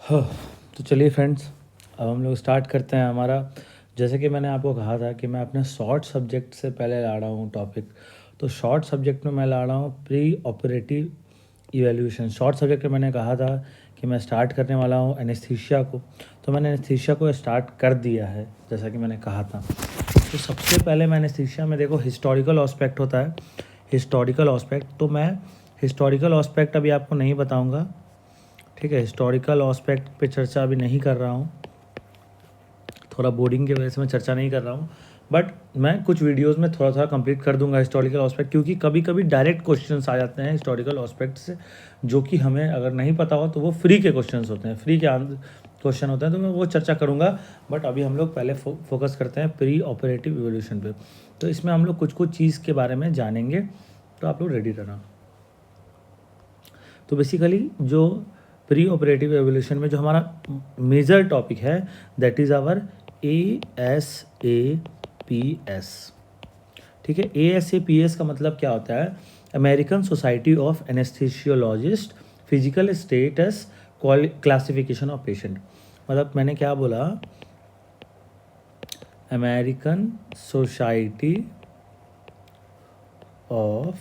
हाँ, तो चलिए फ्रेंड्स, अब हम लोग स्टार्ट करते हैं हमारा। जैसे कि मैंने आपको कहा था कि मैं अपने शॉर्ट सब्जेक्ट से पहले ला रहा हूँ टॉपिक। तो शॉर्ट सब्जेक्ट में मैं ला रहा हूँ pre operative evaluation. Short subject में मैंने कहा था कि मैं स्टार्ट करने वाला हूँ एनेस्थीसिया को। तो मैंने एनेस्थीसिया को स्टार्ट कर दिया है जैसा कि मैंने कहा था। तो सबसे पहले मैं एनेस्थीसिया में देखो हिस्टोरिकल ऑस्पेक्ट होता है, हिस्टोरिकल ऑस्पेक्ट। तो मैं हिस्टोरिकल ऑस्पेक्ट अभी आपको नहीं बताऊँगा, ठीक है। हिस्टोरिकल ऑस्पेक्ट पे चर्चा अभी नहीं कर रहा हूँ, थोड़ा बोर्डिंग की वजह से मैं चर्चा नहीं कर रहा हूँ। बट मैं कुछ वीडियोस में थोड़ा थोड़ा कंप्लीट कर दूंगा हिस्टोरिकल ऑस्पेक्ट, क्योंकि कभी कभी डायरेक्ट क्वेश्चंस आ जाते हैं हिस्टोरिकल ऑस्पेक्ट से, जो कि हमें अगर नहीं पता हो तो वो फ्री के क्वेश्चंस होते हैं, फ्री के क्वेश्चन होते हैं। तो मैं वो चर्चा करूँगा। बट अभी हम लोग पहले फोकस करते हैं प्री ऑपरेटिव इवोल्यूशन पे। तो इसमें हम लोग कुछ कुछ चीज़ के बारे में जानेंगे, तो आप लोग रेडी रहना। तो बेसिकली जो प्री ऑपरेटिव एवोल्यूशन में जो हमारा मेजर टॉपिक है, दैट इज़ आवर ASAPS, ठीक है। ASAPS का मतलब क्या होता है? American society of anaesthesiologist physical status classification of patient. मतलब मैंने क्या बोला? अमेरिकन सोसाइटी ऑफ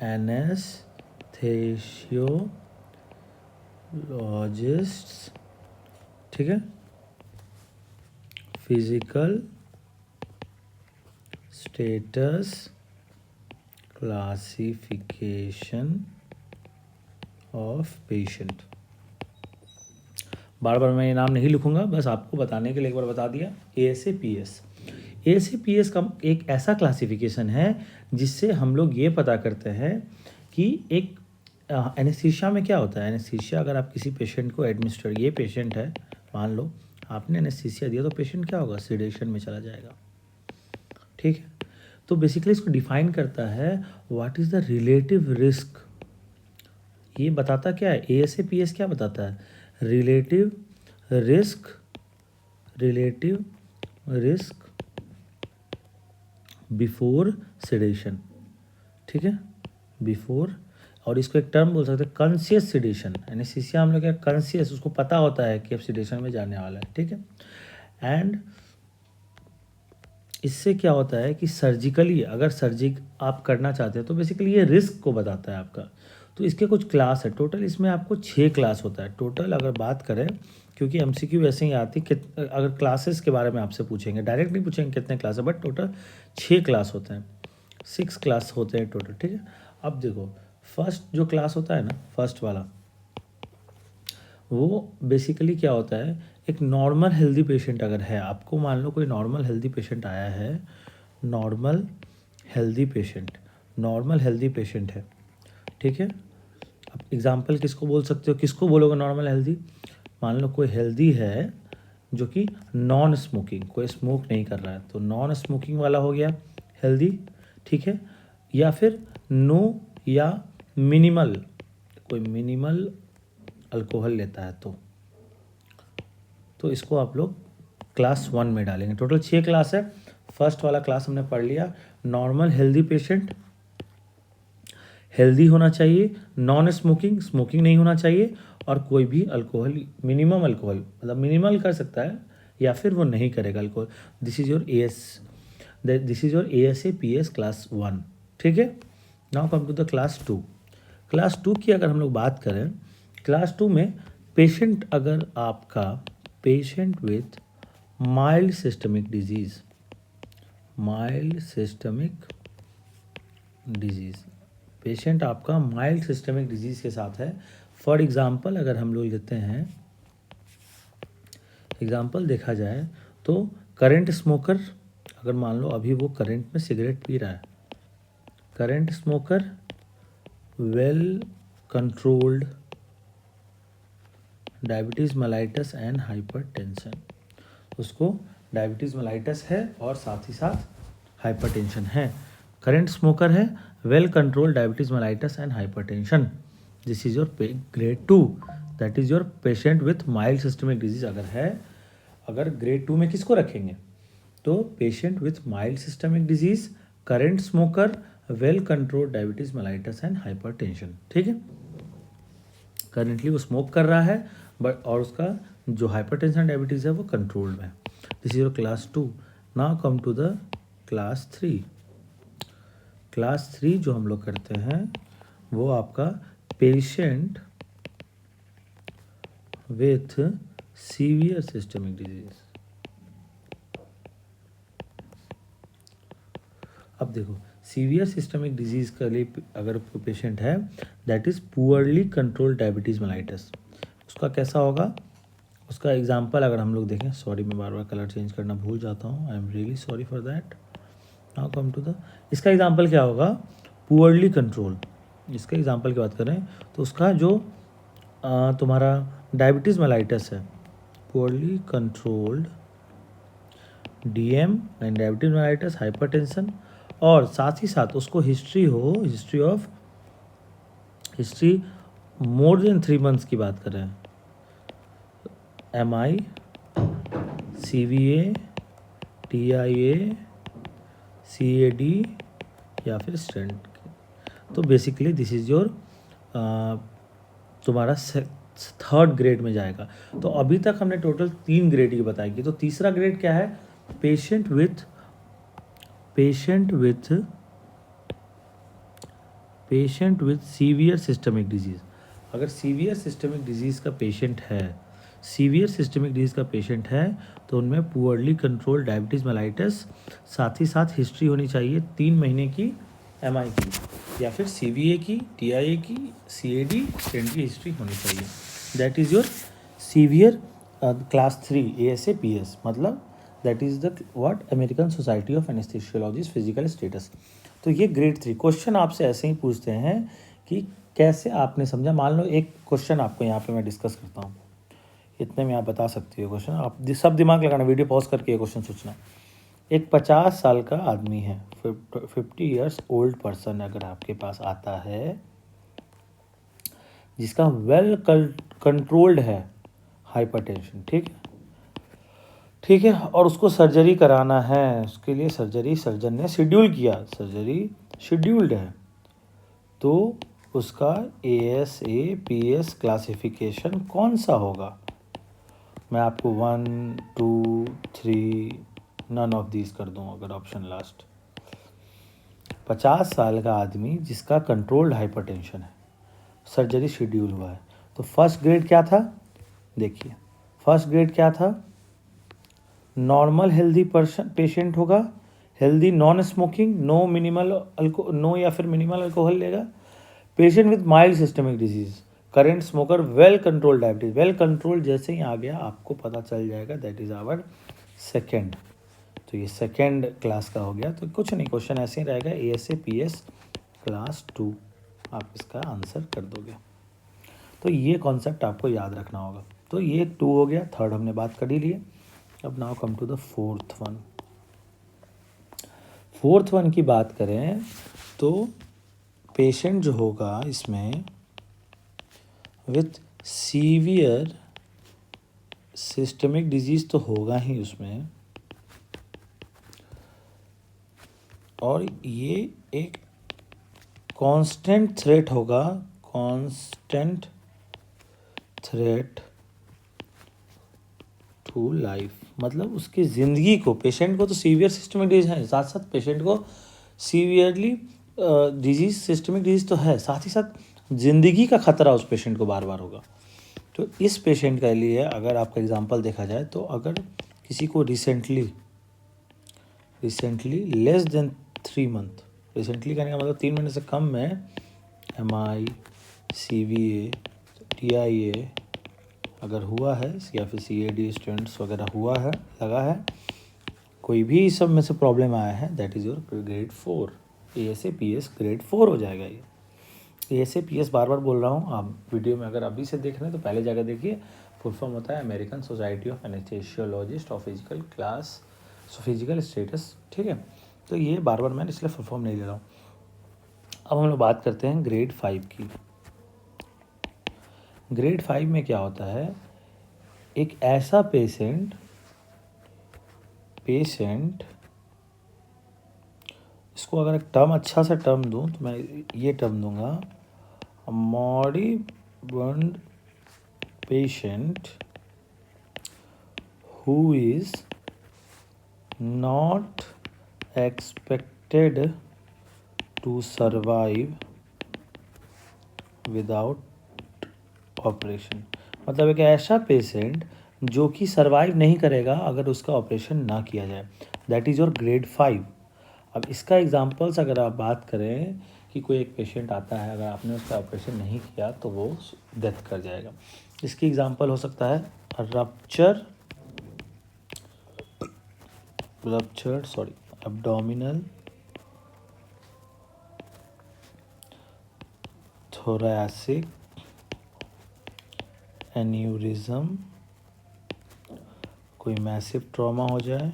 एनेस्थीसियोलॉजिस्ट्स, ठीक है, physical status classification of patient. बार बार मैं ये नाम नहीं लिखूंगा, बस आपको बताने के लिए एक बार बता दिया। ASAPS, ASAPS का एक ऐसा क्लासिफिकेशन है जिससे हम लोग ये पता करते हैं कि एक एनेस्थीसिया में क्या होता है। एनेस्थीसिया अगर आप किसी पेशेंट को एडमिनिस्टर, ये पेशेंट है, मान लो आपने एनेस्थीसिया दिया, तो पेशेंट क्या होगा? सिडेशन में चला जाएगा, ठीक है। तो बेसिकली इसको डिफाइन करता है what is the relative risk. ये बताता क्या है? ASAPS क्या बताता है? Relative risk, relative risk before sedation, ठीक है, बिफोर। और इसको एक टर्म बोल सकते हैं कॉन्शियस सिडेशन। एनेस्थीसिया हम लोग क्या, कॉन्शियस, उसको पता होता है कि अब सिडेशन में जाने वाला है, ठीक है। एंड इससे क्या होता है कि सर्जिकली अगर सर्जिक आप करना चाहते हैं तो बेसिकली ये रिस्क को बताता है आपका। तो इसके कुछ क्लास है टोटल, इसमें आपको 6 क्लास होता है टोटल अगर बात करें, क्योंकि MCQ वैसे ही आती कि अगर क्लासेस के बारे में आपसे पूछेंगे, डायरेक्ट नहीं पूछेंगे कितने क्लास है, बट टोटल 6 क्लास होते हैं, 6 क्लास होते हैं टोटल, ठीक है। अब देखो फर्स्ट जो क्लास होता है ना, फर्स्ट वाला, वो बेसिकली क्या होता है? एक नॉर्मल हेल्दी पेशेंट अगर है, आपको मान लो कोई नॉर्मल हेल्दी पेशेंट आया है, normal healthy patient, normal healthy patient है, ठीक है। अब एग्जांपल किसको बोल सकते हो, किसको बोलोगे नॉर्मल हेल्दी? मान लो कोई हेल्दी है जो कि नॉन स्मोकिंग, कोई स्मोक नहीं कर रहा है, तो नॉन स्मोकिंग वाला हो गया हेल्दी, ठीक है। या फिर नो या मिनिमल, कोई मिनिमल अल्कोहल लेता है, तो इसको आप लोग क्लास 1 में डालेंगे। टोटल 6 क्लास है। फर्स्ट वाला क्लास हमने पढ़ लिया, नॉर्मल हेल्दी पेशेंट, हेल्दी होना चाहिए, नॉन स्मोकिंग, स्मोकिंग नहीं होना चाहिए, और कोई भी अल्कोहल, मिनिमम अल्कोहल, मतलब मिनिमल कर सकता है या फिर वो नहीं करेगा alcohol. This is your ASAPS class 1, ठीक है। Now come to the class 2। Class 2 की अगर हम लोग बात करें, क्लास 2 में पेशेंट अगर आपका patient with mild systemic disease, mild systemic disease, patient आपका माइल्ड सिस्टमिक डिजीज़ के साथ है। फॉर एग्ज़ाम्पल अगर हम लोग लेते हैं, एग्ज़ाम्पल देखा जाए तो करंट स्मोकर, अगर मान लो अभी वो करंट में सिगरेट पी रहा है, current smoker, well controlled diabetes mellitus and hypertension, उसको डायबिटीज़ मेलाइटस है और साथ ही साथ हाइपरटेंशन है। करंट स्मोकर है, well control diabetes mellitus and hypertension, this is your grade 2, that is your patient with mild systemic disease अगर है। अगर ग्रेड 2 में किसको रखेंगे? तो patient with mild systemic disease, current smoker, well control diabetes mellitus and hypertension, ठीक है। Currently वो स्मोक कर रहा है, बट और उसका जो हाइपरटेंशन डायबिटीज़ है वो कंट्रोल्ड में। This is your class 2। Now come to the class 3। Class 3 जो हम लोग करते हैं वो आपका patient with severe systemic disease. अब देखो, सीवियर सिस्टमिक डिजीज़ के लिए अगर पेशेंट है, that is poorly controlled diabetes mellitus, उसका कैसा होगा? उसका एग्जांपल अगर हम लोग देखें, सॉरी मैं बार बार कलर चेंज करना भूल जाता हूँ, I am really sorry for that. Now come to the, इसका एग्जांपल क्या होगा? Poorly control. इसका एग्जांपल की बात करें तो उसका जो तुम्हारा डायबिटीज़ मेलाइटस है, poorly controlled DM and diabetes mellitus, hypertension, और साथ ही साथ उसको हिस्ट्री मोर देन 3 मंथ्स की बात करें, MI, CVA, TIA, CAD या फिर स्टेंट। तो बेसिकली दिस इज़ योर तुम्हारा 3rd ग्रेड में जाएगा। तो अभी तक हमने टोटल 3 ग्रेड की बताएगी। तो तीसरा ग्रेड क्या है? Patient with severe systemic disease. अगर सीवियर सिस्टमिक डिजीज़ का पेशेंट है तो उनमें पुअरली कंट्रोल डायबिटीज़ मेलाइटस, साथ ही साथ हिस्ट्री होनी चाहिए 3 महीने की MI की या फिर CVA की, TIA की, CAD स्टेंट की हिस्ट्री होनी चाहिए। That is your severe class 3 ASAPS, मतलब that is the what American society of anaesthesiologist physical status. तो ये ग्रेड 3। क्वेश्चन आपसे ऐसे ही पूछते हैं कि कैसे आपने समझा। मान लो एक क्वेश्चन आपको यहाँ पे मैं डिस्कस करता हूँ, इतने में आप बता सकते हो क्वेश्चन। आप सब दिमाग लगाना, वीडियो पॉज करके ये क्वेश्चन सोचना। एक 50 साल का आदमी है, 50 ईयर्स ओल्ड पर्सन अगर आपके पास आता है, जिसका वेल कंट्रोल्ड है हाइपरटेंशन, ठीक है, और उसको सर्जरी कराना है, उसके लिए सर्जन ने शेड्यूल किया, सर्जरी शेड्यूल्ड है, तो उसका ASAPS क्लासिफिकेशन कौन सा होगा? मैं आपको 1, 2, 3 नन ऑफ दीज कर दूँ अगर ऑप्शन लास्ट। 50 साल का आदमी जिसका कंट्रोल्ड हाइपरटेंशन है, सर्जरी शेड्यूल हुआ है, तो फर्स्ट ग्रेड क्या था? देखिए फर्स्ट ग्रेड क्या था? नॉर्मल हेल्दी पेशेंट होगा, हेल्दी, नॉन स्मोकिंग, नो या फिर मिनिमल अल्कोहल लेगा, patient with mild systemic disease, current smoker, well controlled diabetes. Well controlled जैसे ही आ गया आपको पता चल जाएगा, दैट इज आवर सेकेंड। तो ये सेकेंड क्लास का हो गया। तो कुछ नहीं, क्वेश्चन ऐसे ही रहेगा, ASAPS क्लास 2, आप इसका आंसर कर दोगे। तो ये कॉन्सेप्ट आपको याद रखना होगा। तो ये 2 हो गया, थर्ड हमने बात कर ही लिए। अब now come to the fourth one की बात करें तो पेशेंट जो होगा इसमें विथ सीवियर सिस्टमिक डिजीज़ तो होगा ही उसमें, और ये एक कांस्टेंट थ्रेट होगा, कांस्टेंट थ्रेट टू लाइफ, मतलब उसकी ज़िंदगी को, पेशेंट को तो सीवियर सिस्टमिक डिजीज है, साथ साथ पेशेंट को सीवियरली डिजीज, सिस्टमिक डिजीज तो है, साथ ही साथ ज़िंदगी का खतरा उस पेशेंट को बार बार होगा। तो इस पेशेंट के लिए अगर आपका एग्जांपल देखा जाए तो अगर किसी को recently less than 3 month, recently कहने का मतलब 3 महीने से कम में, MI, CVA, TIA अगर हुआ है या फिर CAD स्टेंट्स वगैरह हुआ है, लगा है, कोई भी सब में से प्रॉब्लम आया है, that is your grade 4, ASAPS grade 4 हो जाएगा। ये ASAPS बार बार बोल रहा हूँ, आप वीडियो में अगर अभी से देख रहे हैं तो पहले जाकर देखिए। फुल फॉर्म होता है American society of anaesthesiologist of physical status, ठीक है। तो ये बार बार मैं इसलिए फुल फॉर्म नहीं ले रहा हूँ। अब हम लोग बात करते हैं ग्रेड 5 की। ग्रेड 5 में क्या होता है? एक ऐसा पेशेंट इसको अगर एक टर्म, अच्छा सा टर्म दूँ तो मैं ये टर्म दूंगा, मॉडिबंड patient who is not expected to survive without operation. मतलब एक ऐसा पेशेंट जो कि सर्वाइव नहीं करेगा अगर उसका ऑपरेशन ना किया जाए, दैट इज़ योर ग्रेड 5। अब इसका एग्जांपल्स अगर आप बात करें कि कोई एक पेशेंट आता है, अगर आपने उसका ऑपरेशन नहीं किया तो वो डेथ कर जाएगा। इसकी एग्जांपल हो सकता है रप्चर्ड एब्डोमिनल thoracic एन्यूरिज्म, कोई मैसिव ट्रॉमा हो जाए,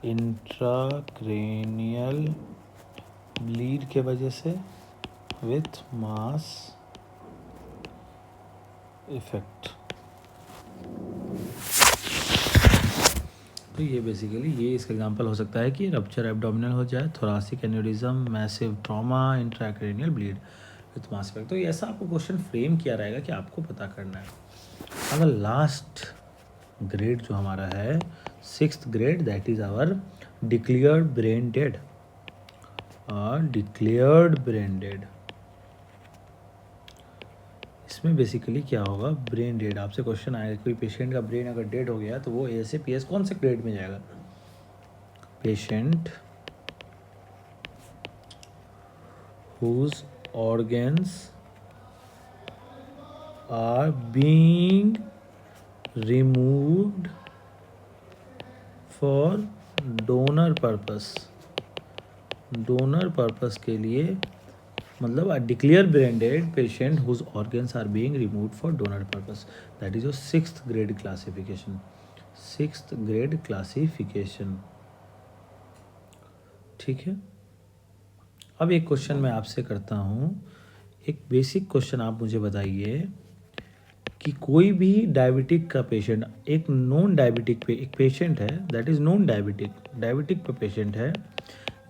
इंट्राक्रेनियल ब्लीड के वजह से विथ मास इफेक्ट। तो ये बेसिकली ये इसका एग्जांपल हो सकता है कि रप्चर एब्डोमिनल हो जाए, thoracic aneurysm, massive trauma, intracranial bleed with mass effect. तो ये ऐसा आपको क्वेश्चन फ्रेम किया रहेगा कि आपको पता करना है। अगर लास्ट ग्रेड जो हमारा है 6th grade, that is our declared brain dead. Declared brain dead, इसमें बेसिकली क्या होगा, ब्रेन डेड आपसे क्वेश्चन आएगा, कोई पेशेंट का ब्रेन अगर डेड हो गया तो वो ASAPS कौन से ग्रेड में जाएगा? Patient whose organs are being removed for donor purpose। Donor purpose के लिए, मतलब declare brain dead patient whose organs are being removed for donor purpose, that is your 6th grade classification. 6th grade classification, ठीक है। अब एक question मैं आपसे करता हूँ, एक बेसिक क्वेश्चन आप मुझे बताइए कि कोई भी डायबिटिक का पेशेंट, एक नॉन डायबिटिक पे एक पेशेंट है, दैट इज़ नॉन डायबिटिक पे पेशेंट है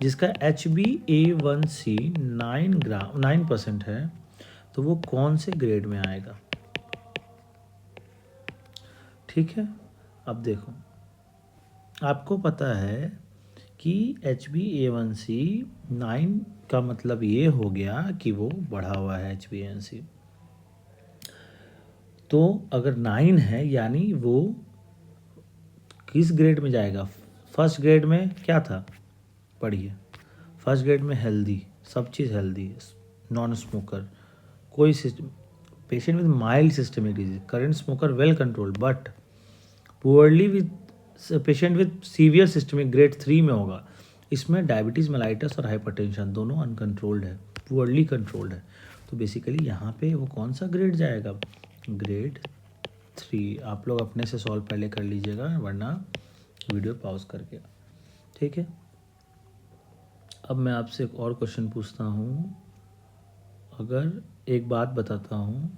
जिसका HbA1c 9% है, तो वो कौन से ग्रेड में आएगा? ठीक है, अब देखो, आपको पता है कि HbA1c 9 का मतलब ये हो गया कि वो बढ़ा हुआ है HbA1c। तो अगर 9 है यानी वो किस ग्रेड में जाएगा? फर्स्ट ग्रेड में क्या था, पढ़िए। फर्स्ट ग्रेड में हेल्दी, सब चीज़ हेल्दी, नॉन स्मोकर, कोई system, patient with mild systemic disease, current smoker well controlled, but poorly with patient with severe systemic grade 3 में होगा। इसमें डायबिटीज़ मेलाइटस और हाइपरटेंशन दोनों अनकंट्रोल्ड है, पुअरली कंट्रोल्ड है। तो बेसिकली यहाँ पे वो कौन सा ग्रेड जाएगा? ग्रेड 3। आप लोग अपने से सॉल्व पहले कर लीजिएगा, वरना वीडियो पॉज करके, ठीक है। अब मैं आपसे एक और क्वेश्चन पूछता हूँ। अगर एक बात बताता हूँ,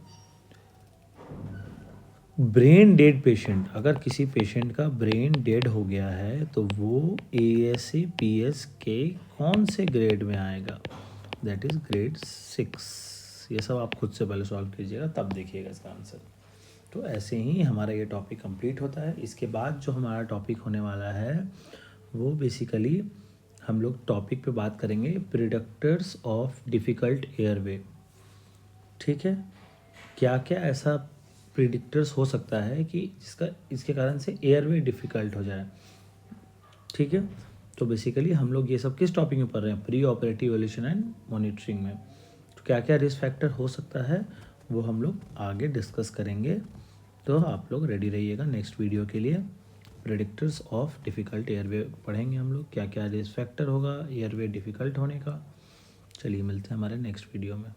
ब्रेन डेड पेशेंट, अगर किसी पेशेंट का ब्रेन डेड हो गया है तो वो ASAPS के कौन से ग्रेड में आएगा? That is grade 6। ये सब आप खुद से पहले सॉल्व कीजिएगा, तब देखिएगा इसका आंसर। तो ऐसे ही हमारा ये टॉपिक कंप्लीट होता है। इसके बाद जो हमारा टॉपिक होने वाला है वो बेसिकली हम लोग टॉपिक पे बात करेंगे प्रिडिक्टर्स ऑफ डिफ़िकल्ट एयरवे। ठीक है, क्या क्या ऐसा प्रिडिक्टर्स हो सकता है कि इसके कारण से एयरवे डिफ़िकल्ट हो जाए। ठीक है, तो बेसिकली हम लोग ये सब किस टॉपिक में पढ़ रहे हैं? Pre operative evaluation and monitoring में। तो क्या क्या रिस्क फैक्टर हो सकता है वो हम लोग आगे डिस्कस करेंगे। तो आप लोग रेडी रहिएगा नेक्स्ट वीडियो के लिए। प्रेडिक्टर्स ऑफ डिफ़िकल्ट एयरवे पढ़ेंगे हम लोग, क्या क्या रिस्क फैक्टर होगा एयरवे डिफ़िकल्ट होने का। चलिए मिलते हैं हमारे नेक्स्ट वीडियो में।